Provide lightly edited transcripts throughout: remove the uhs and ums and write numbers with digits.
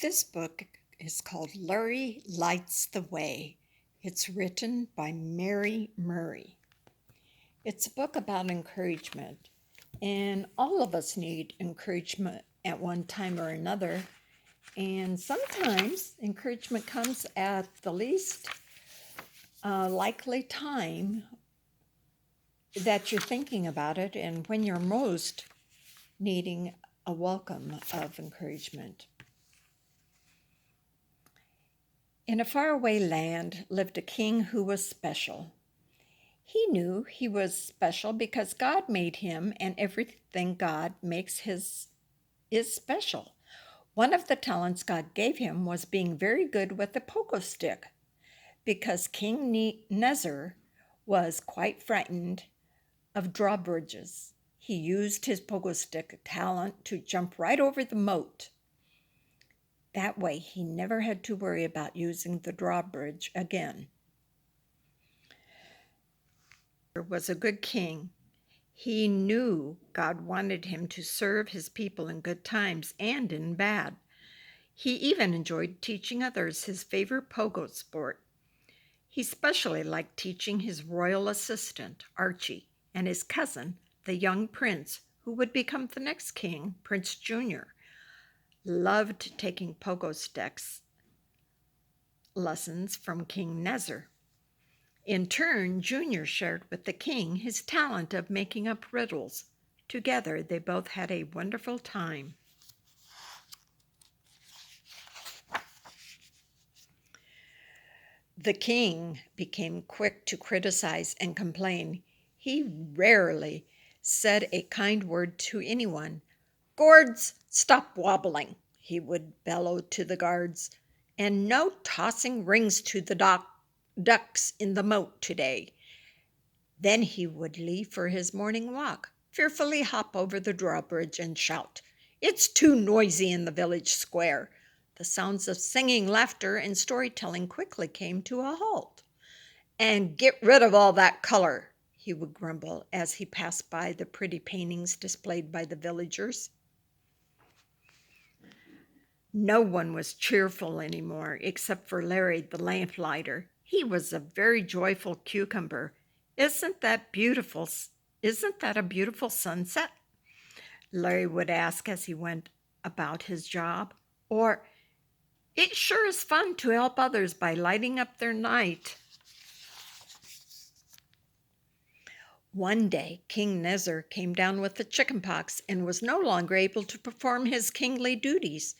This book is called Larry Lights the Way. It's written by Mary Murray. It's a book about encouragement, and all of us need encouragement at one time or another. And sometimes encouragement comes at the least likely time that you're thinking about it and when you're most needing a welcome of encouragement. In a faraway land lived a king who was special. He knew he was special because God made him, and everything God makes his is special. One of the talents God gave him was being very good with the pogo stick. Because King Nezer was quite frightened of drawbridges, he used his pogo stick talent to jump right over the moat. That way, he never had to worry about using the drawbridge again. Was a good king. He knew God wanted him to serve his people in good times and in bad. He even enjoyed teaching others his favorite pogo sport. He especially liked teaching his royal assistant, Archie, and his cousin, the young prince who would become the next king, Prince Junior, loved taking pogo sticks lessons from King Nezer. In turn, Junior shared with the king his talent of making up riddles. Together, they both had a wonderful time. The king became quick to criticize and complain. He rarely said a kind word to anyone. "Guards, stop wobbling," he would bellow to the guards, "and no tossing rings to the ducks in the moat today." Then he would leave for his morning walk, fearfully hop over the drawbridge and shout, "It's too noisy in the village square." The sounds of singing, laughter, and storytelling quickly came to a halt. "And get rid of all that color," he would grumble as he passed by the pretty paintings displayed by the villagers. No one was cheerful anymore except for Larry the lamplighter. He was a very joyful cucumber. Isn't that beautiful? Isn't that a beautiful sunset?" Larry would ask as he went about his job. Or, "It sure is fun to help others by lighting up their night." One day, King Nezer came down with the chickenpox and was no longer able to perform his kingly duties.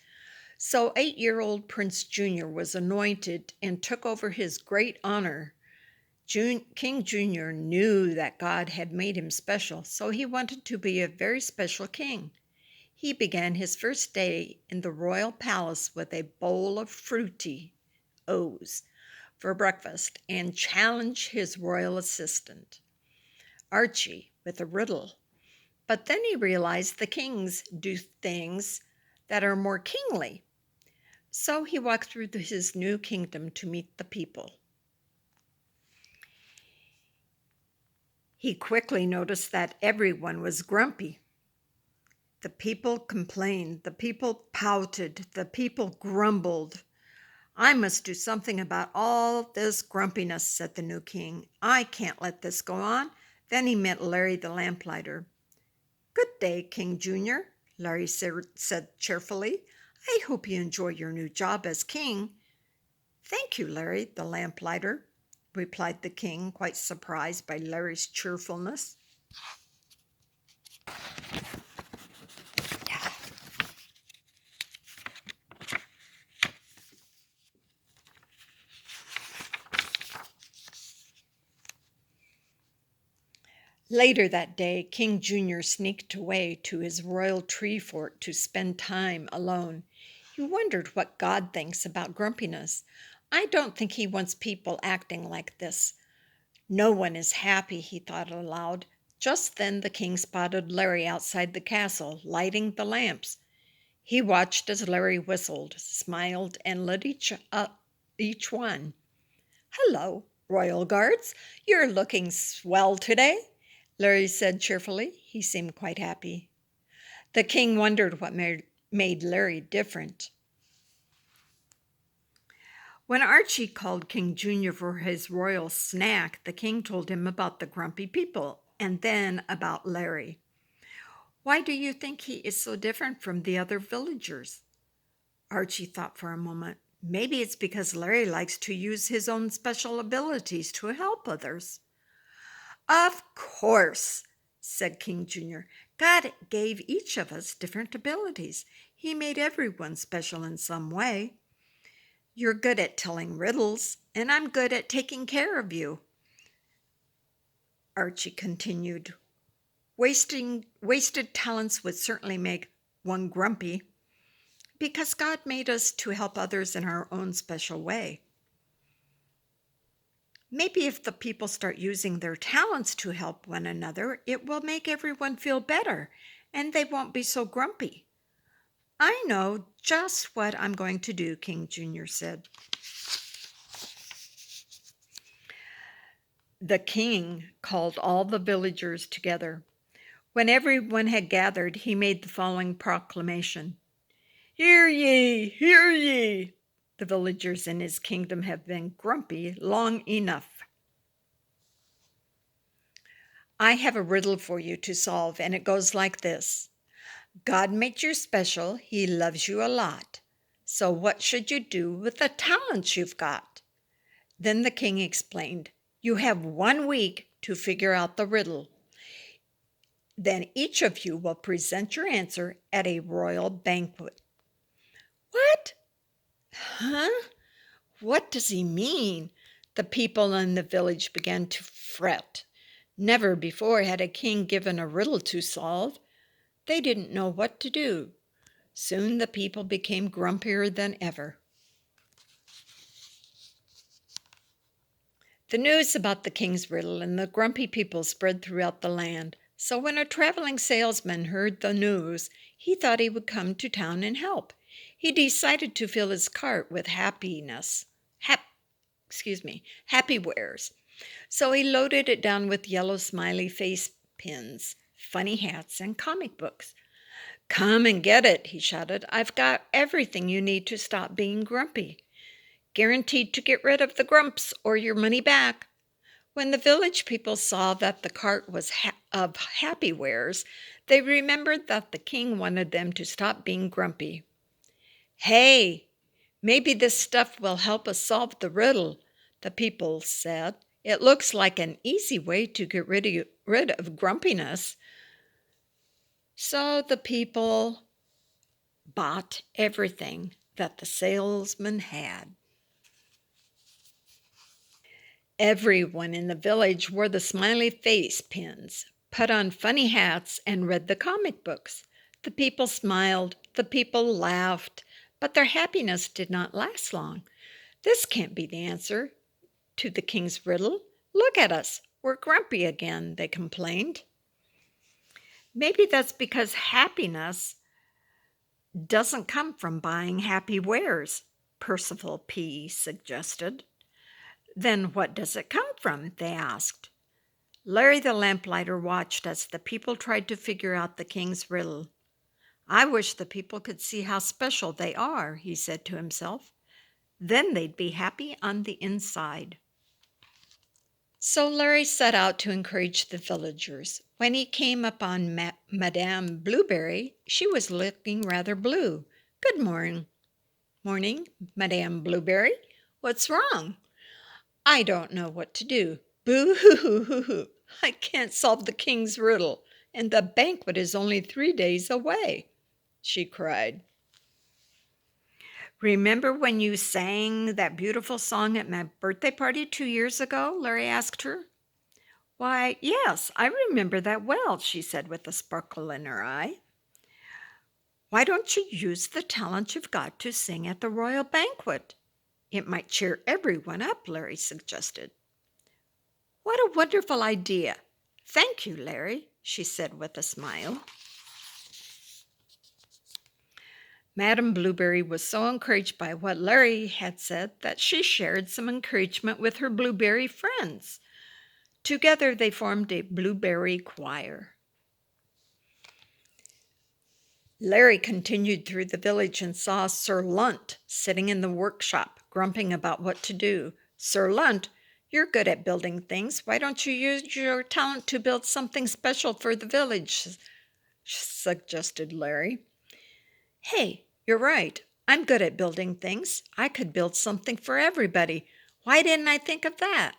So 8-year-old Prince Junior was anointed and took over his great honor. King Junior knew that God had made him special, so he wanted to be a very special king. He began his first day in the royal palace with a bowl of fruity O's for breakfast and challenged his royal assistant, Archie, with a riddle. But then he realized the kings do things that are more kingly. So he walked through his new kingdom to meet the people. He quickly noticed that everyone was grumpy. The people complained, the people pouted, the people grumbled. "I must do something about all this grumpiness," said the new king. "I can't let this go on." Then he met Larry the lamplighter. "Good day, King Junior," Larry said cheerfully. "I hope you enjoy your new job as king." "Thank you, Larry the lamplighter," replied the king, quite surprised by Larry's cheerfulness. Later that day, King Junior sneaked away to his royal tree fort to spend time alone. He wondered what God thinks about grumpiness. I don't think he wants people acting like this. No one is happy, he thought aloud. Just then the king spotted Larry outside the castle, lighting the lamps. He watched as Larry whistled, smiled, and lit each one. "Hello, royal guards. You're looking swell today," Larry said cheerfully. He seemed quite happy. The king wondered what made Larry different. When Archie called King Junior for his royal snack, the king told him about the grumpy people and then about Larry. Why do you think he is so different from the other villagers? Archie thought for a moment. Maybe it's because Larry likes to use his own special abilities to help others. Of course, said King Jr. God gave each of us different abilities. He made everyone special in some way. You're good at telling riddles, and I'm good at taking care of you. Archie continued. Wasted talents would certainly make one grumpy, because God made us to help others in our own special way. Maybe if the people start using their talents to help one another, it will make everyone feel better, and they won't be so grumpy. I know just what I'm going to do, King Jr. said. The king called all the villagers together. When everyone had gathered, he made the following proclamation. Hear ye, hear ye! The villagers in his kingdom have been grumpy long enough. I have a riddle for you to solve, and it goes like this. God made you special. He loves you a lot. So what should you do with the talents you've got? Then the king explained, you have 1 week to figure out the riddle. Then each of you will present your answer at a royal banquet. What? Huh? What does he mean? The people in the village began to fret. Never before had a king given a riddle to solve. They didn't know what to do. Soon the people became grumpier than ever. The news about the king's riddle and the grumpy people spread throughout the land. So when a traveling salesman heard the news, he thought he would come to town and help. He decided to fill his cart with happy wares. So he loaded it down with yellow smiley face pins, funny hats, and comic books. Come and get it, he shouted. I've got everything you need to stop being grumpy. Guaranteed to get rid of the grumps or your money back. When the village people saw that the cart was of happy wares, they remembered that the king wanted them to stop being grumpy. Hey, maybe this stuff will help us solve the riddle, the people said. It looks like an easy way to get rid of grumpiness. So the people bought everything that the salesman had. Everyone in the village wore the smiley face pins, put on funny hats, and read the comic books. The people smiled, the people laughed, but their happiness did not last long. This can't be the answer to the king's riddle. Look at us, we're grumpy again, they complained. Maybe that's because happiness doesn't come from buying happy wares, Percival P. suggested. Then what does it come from? They asked. Larry the lamplighter watched as the people tried to figure out the king's riddle. I wish the people could see how special they are, he said to himself. Then they'd be happy on the inside. So Larry set out to encourage the villagers. When he came upon Madame Blueberry, she was looking rather blue. Good morning. Morning, Madame Blueberry. What's wrong? I don't know what to do. Boo-hoo-hoo-hoo-hoo. I can't solve the king's riddle, and the banquet is only 3 days away, she cried. Remember when you sang that beautiful song at my birthday party 2 years ago? Larry asked her. Why, yes, I remember that well, she said with a sparkle in her eye. Why don't you use the talent you've got to sing at the royal banquet? It might cheer everyone up, Larry suggested. What a wonderful idea. Thank you, Larry, she said with a smile. Madame Blueberry was so encouraged by what Larry had said that she shared some encouragement with her blueberry friends. Together they formed a blueberry choir. Larry continued through the village and saw Sir Lunt sitting in the workshop, grumping about what to do. Sir Lunt, you're good at building things. Why don't you use your talent to build something special for the village? Suggested Larry. Hey, you're right. I'm good at building things. I could build something for everybody. Why didn't I think of that?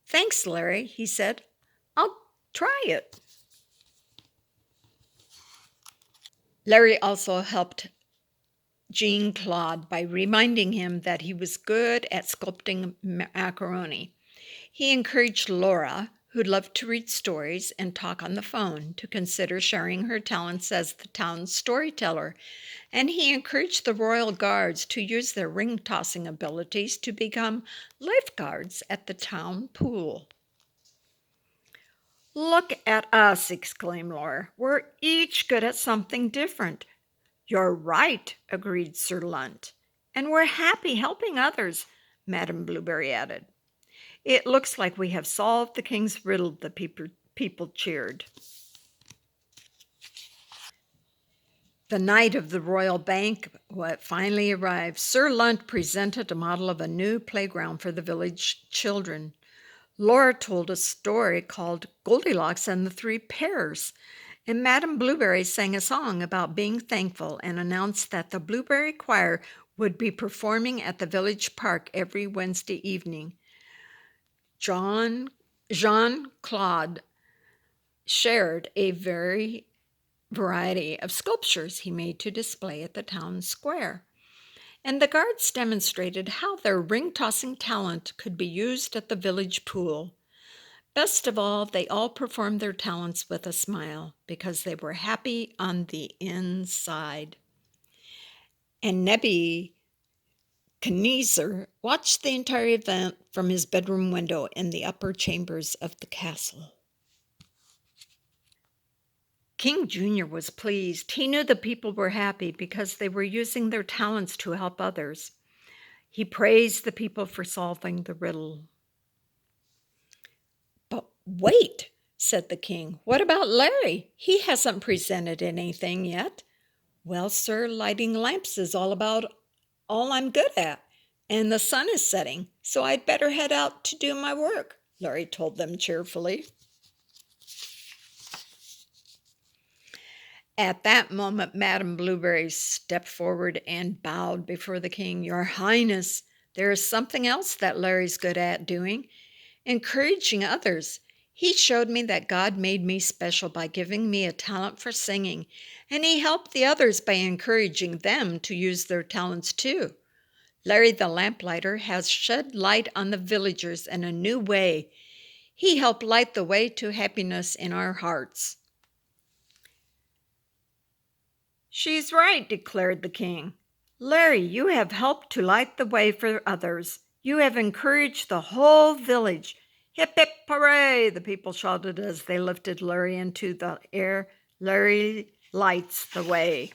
Thanks, Larry, he said. I'll try it. Larry also helped Jean Claude by reminding him that he was good at sculpting macaroni. He encouraged Laura, who loved to read stories and talk on the phone, to consider sharing her talents as the town's storyteller, and he encouraged the royal guards to use their ring-tossing abilities to become lifeguards at the town pool. Look at us, exclaimed Laura. We're each good at something different. You're right, agreed Sir Lunt. And we're happy helping others, Madame Blueberry added. It looks like we have solved the king's riddle, the people cheered. The night of the royal banquet finally arrived. Sir Lunt presented a model of a new playground for the village children. Laura told a story called Goldilocks and the Three Pears, and Madame Blueberry sang a song about being thankful and announced that the Blueberry Choir would be performing at the village park every Wednesday evening. Jean-Claude shared a variety of sculptures he made to display at the town square, and the guards demonstrated how their ring-tossing talent could be used at the village pool. Best of all, they all performed their talents with a smile because they were happy on the inside. And Nebuchadnezzar watched the entire event from his bedroom window in the upper chambers of the castle. King Junior was pleased. He knew the people were happy because they were using their talents to help others. He praised the people for solving the riddle. But wait, said the king. What about Larry? He hasn't presented anything yet. Well, sir, lighting lamps is all I'm good at, and the sun is setting, so I'd better head out to do my work, Larry told them cheerfully. At that moment, Madame Blueberry stepped forward and bowed before the king. Your Highness, there is something else that Larry's good at doing, encouraging others. He showed me that God made me special by giving me a talent for singing, and he helped the others by encouraging them to use their talents too. Larry the lamplighter has shed light on the villagers in a new way. He helped light the way to happiness in our hearts. She's right, declared the king. Larry, you have helped to light the way for others. You have encouraged the whole village. Hip, hip, hooray, the people shouted as they lifted Larry into the air. Larry lights the way.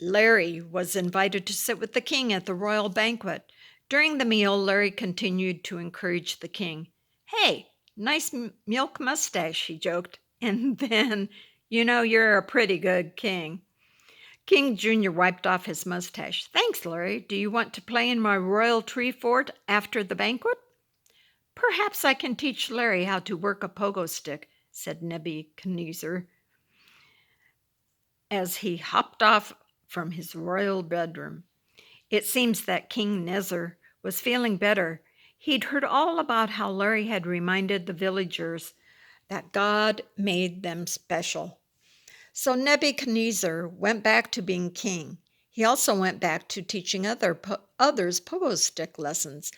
Larry was invited to sit with the king at the royal banquet. During the meal, Larry continued to encourage the king. Hey, nice milk mustache, he joked. And then, you're a pretty good king. King Junior wiped off his mustache. Thanks, Larry. Do you want to play in my royal tree fort after the banquet? Perhaps I can teach Larry how to work a pogo stick, said Nebuchadnezzar, as he hopped off from his royal bedroom. It seems that King Nezer was feeling better. He'd heard all about how Larry had reminded the villagers that God made them special. So Nebuchadnezzar went back to being king. He also went back to teaching others pogo stick lessons.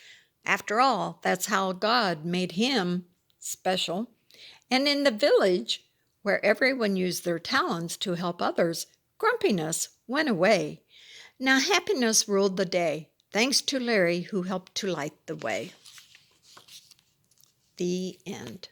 After all, that's how God made him special. And in the village, where everyone used their talents to help others, grumpiness went away. Now happiness ruled the day, thanks to Larry, who helped to light the way. The end.